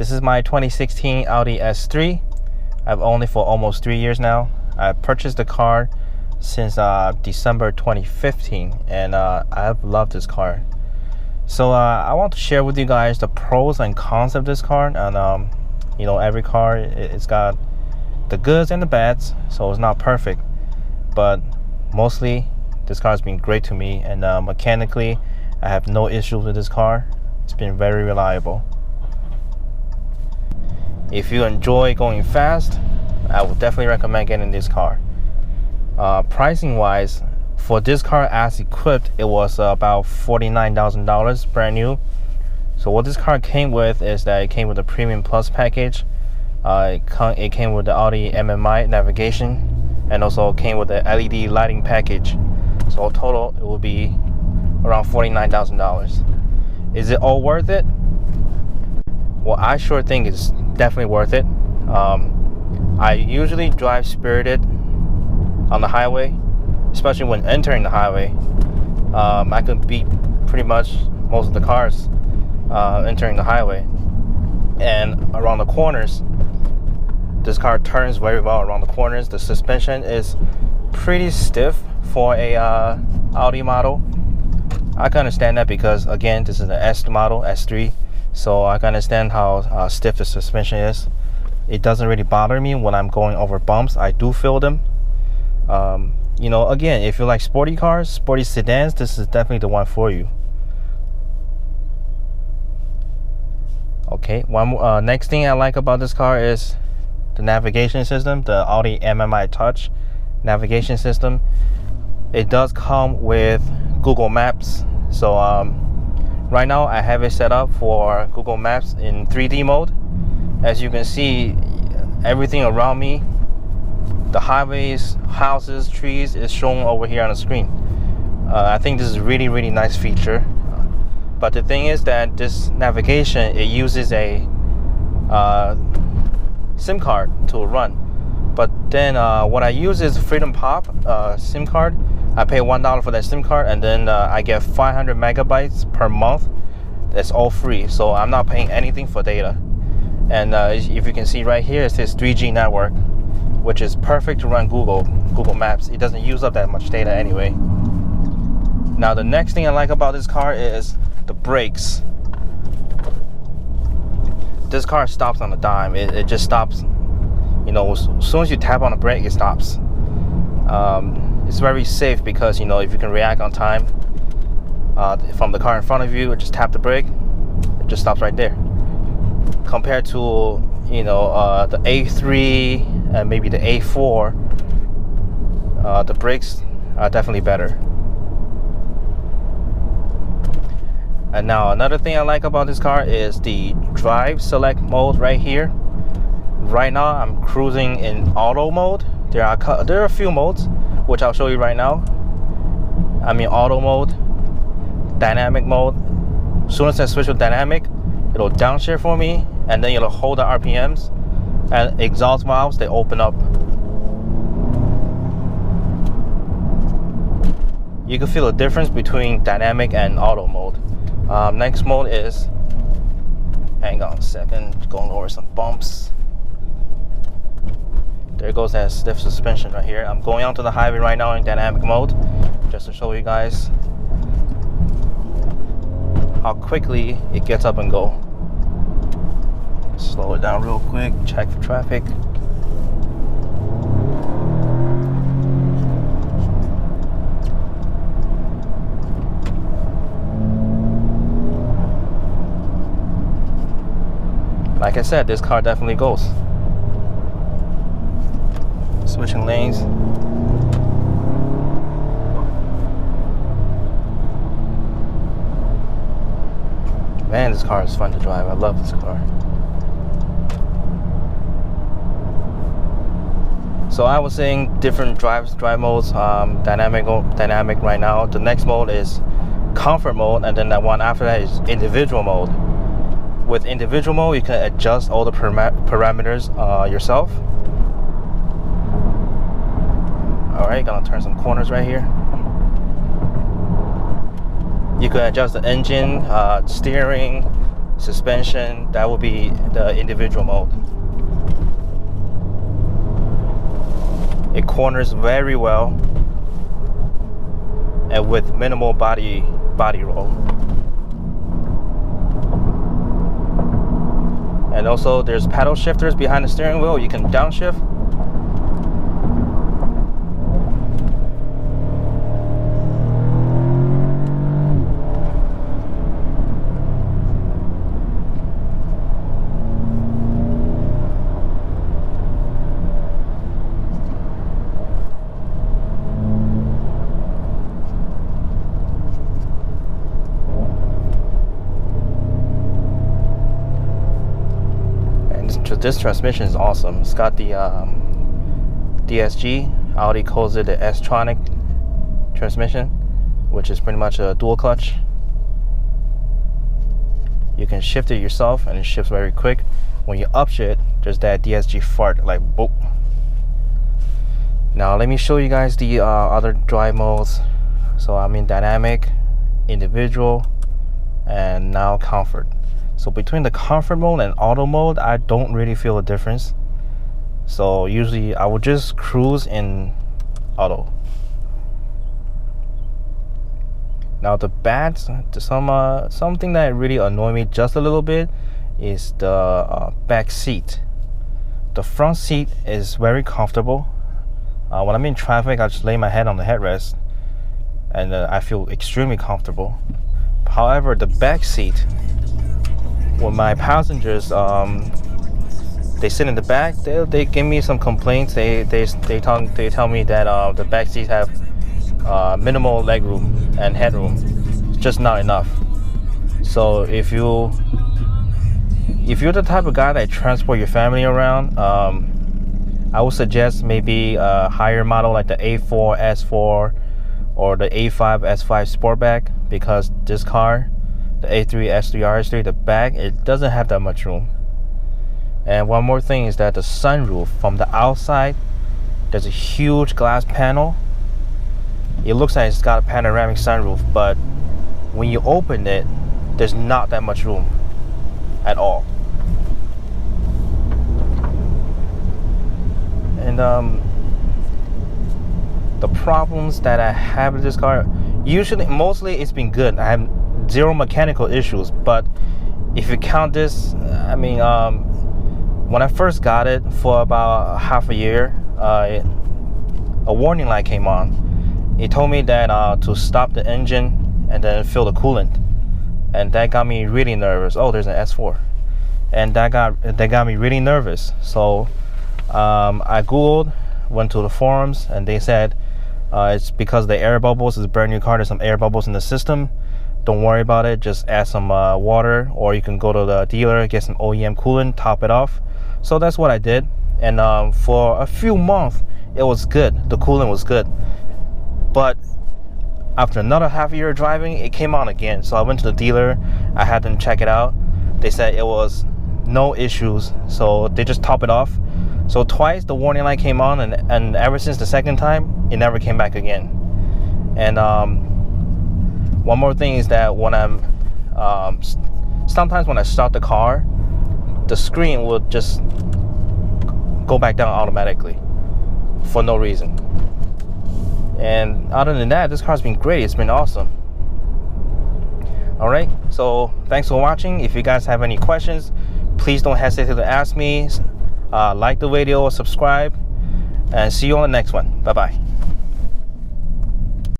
This is my 2016 Audi S3. I've owned it for almost 3 years now. I purchased the car since December 2015, and I've loved this car. So I want to share with you guys the pros and cons of this car. And you know, every car, it's got the goods and the bads, so it's not perfect, but mostly this car has been great to me, and mechanically I have no issues with this car. It's been very reliable. If you enjoy going fast, I would definitely recommend getting this car. Pricing wise, for this car as equipped, it was about $49,000 brand new. So what this car came with is that it came with a Premium Plus package. It came with the Audi MMI navigation, and also came with the LED lighting package. So total, it will be around $49,000. Is it all worth it? Well, I sure think it's definitely worth it. I usually drive spirited on the highway, especially when entering the highway. I can beat pretty much most of the cars entering the highway. And around the corners, this car turns very well around the corners. The suspension is pretty stiff for a Audi model. I can understand that because, again, this is an S model, S3. So I can understand how stiff the suspension is. It doesn't really bother me when I'm going over bumps. I do feel them. You know, again, if you like sporty cars, sporty sedans, this is definitely the one for you. Okay, next thing I like about this car is the navigation system, the Audi MMI Touch navigation system. It does come with Google Maps. So right now I have it set up for Google Maps in 3D mode. As you can see, everything around me, the highways, houses, trees, is shown over here on the screen. I think this is a really nice feature. But the thing is that this navigation, it uses a SIM card to run. But then what I use is Freedom Pop SIM card. I pay $1 for that SIM card, and then I get 500 megabytes per month. That's all free, so I'm not paying anything for data. And if you can see right here, it says 3G network, which is perfect to run Google Maps. It doesn't use up that much data anyway. Now the next thing I like about this car is the brakes. This car stops on a dime. It just stops. You know, as soon as you tap on the brake, it stops. It's very safe because, you know, if you can react on time from the car in front of you, just tap the brake, it just stops right there. Compared to, you know, the A3 and maybe the A4, the brakes are definitely better. And now another thing I like about this car is the drive select mode right here. Right now I'm cruising in auto mode. There are a few modes, which I'll show you right now. I'm in auto mode, dynamic mode. As soon as I switch to dynamic, it'll downshift for me, and then it'll hold the RPMs, and exhaust valves, they open up. You can feel the difference between dynamic and auto mode. Next mode is, hang on a second, going over some bumps. There goes that stiff suspension right here. I'm going onto the highway right now in dynamic mode, just to show you guys how quickly it gets up and go. Slow it down real quick, check for traffic. Like I said, this car definitely goes. Switching lanes. Man, this car is fun to drive. I love this car. So I was saying different drive modes. Dynamic right now. The next mode is comfort mode, and then that one after that is individual mode. With individual mode, you can adjust all the parameters yourself. Alright, gonna turn some corners right here. You can adjust the engine, steering, suspension, that would be the individual mode. It corners very well and with minimal body roll. And also there's paddle shifters behind the steering wheel. You can downshift. This transmission is awesome. It's got the DSG. Audi calls it the S-tronic transmission, which is pretty much a dual clutch. You can shift it yourself and it shifts very quick. When you upshift, there's that DSG fart, like boop. Now let me show you guys the other drive modes. So I'm in dynamic, individual, and now comfort. So between the comfort mode and auto mode, I don't really feel a difference. So usually I would just cruise in auto. Now the bad, something that really annoyed me just a little bit is the back seat. The front seat is very comfortable. When I'm in traffic, I just lay my head on the headrest and I feel extremely comfortable. However, the back seat, when my passengers they sit in the back, they give me some complaints. They tell me that the back seats have minimal leg room and headroom. It's just not enough. So if you're the type of guy that transport your family around, I would suggest maybe a higher model like the A4 S4 or the A5 S5 Sportback, because this car, the A3 S3 RS3, the back, it doesn't have that much room. And one more thing is that the sunroof from the outside, there's a huge glass panel. It looks like it's got a panoramic sunroof, but when you open it, there's not that much room at all. And the problems that I have with this car, mostly it's been good. I have zero mechanical issues, but if you count this, I mean, when I first got it for about half a year, a warning light came on. It told me that to stop the engine and then fill the coolant, and that got me really nervous. Oh, there's an S4, and that got me really nervous. So I googled, went to the forums, and they said it's because the air bubbles. It's a brand new car. There's some air bubbles in the system. Don't worry about it. Just add some water, or you can go to the dealer, get some OEM coolant, top it off. So that's what I did, and for a few months it was good. The coolant was good, but after another half year of driving, it came on again. So I went to the dealer. I had them check it out. They said it was no issues, so they just top it off. So twice the warning light came on, and ever since the second time, it never came back again. And one more thing is that when I'm sometimes when I start the car, the screen will just go back down automatically for no reason. And other than that, this car's been great. It's been awesome. Alright, so thanks for watching. If you guys have any questions, please don't hesitate to ask me. Like the video or subscribe, and see you on the next one. Bye bye.